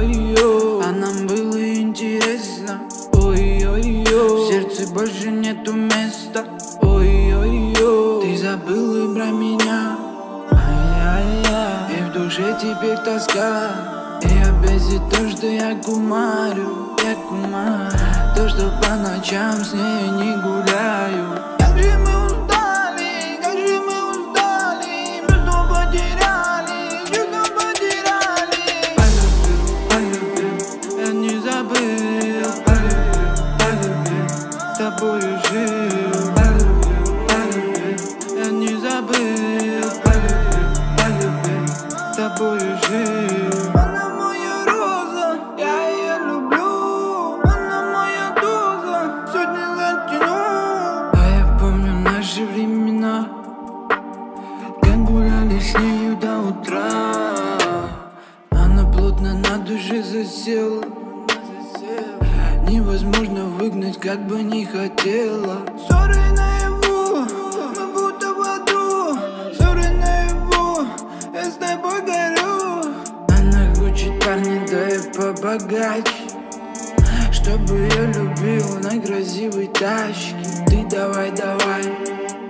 ой-ой-ой, а нам было интересно. Ой-ой-ой, в сердце больше нету места. Ой-ой-ой, ты забыл и про меня. Ай-яй-яй, и в душе теперь тоска. И опять за то, что я кумарю. То, что по ночам с ней не гуляю. Как же мы устали, как же мы устали. Чувства потеряли, чувства потеряли. Полюбил, я не забыл. Полюбил, с тобою жил. Полюбил, я не забыл. Полюбил, с тобою жил. Она моя роза, я ее люблю. Она моя доза, сегодня затяну. А я помню наши времена, как гуляли с нею до утра. Она плотно на душе засела. Невозможно выгнать, как бы не хотела. Ссоры наяву, мы будто в аду. Ссоры наяву, я с тобой горю. Она хочет парня, да и побогаче, чтобы я любил на красивой тачке. Ты давай, давай,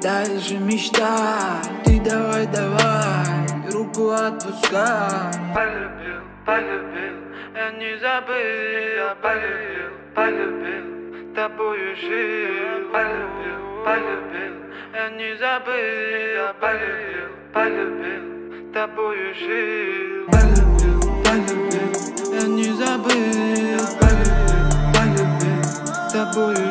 дальше мечтай. Ты давай, давай, руку отпускай. Полюбил, полюбил, я не забыл. Полюбил, полюбил, тобою жил. Полюбил, полюбил, я не забыл. Полюбил, полюбил, тобою жил. Полюбил, полюбил, я не забыл. Полюбил, полюбил, тобою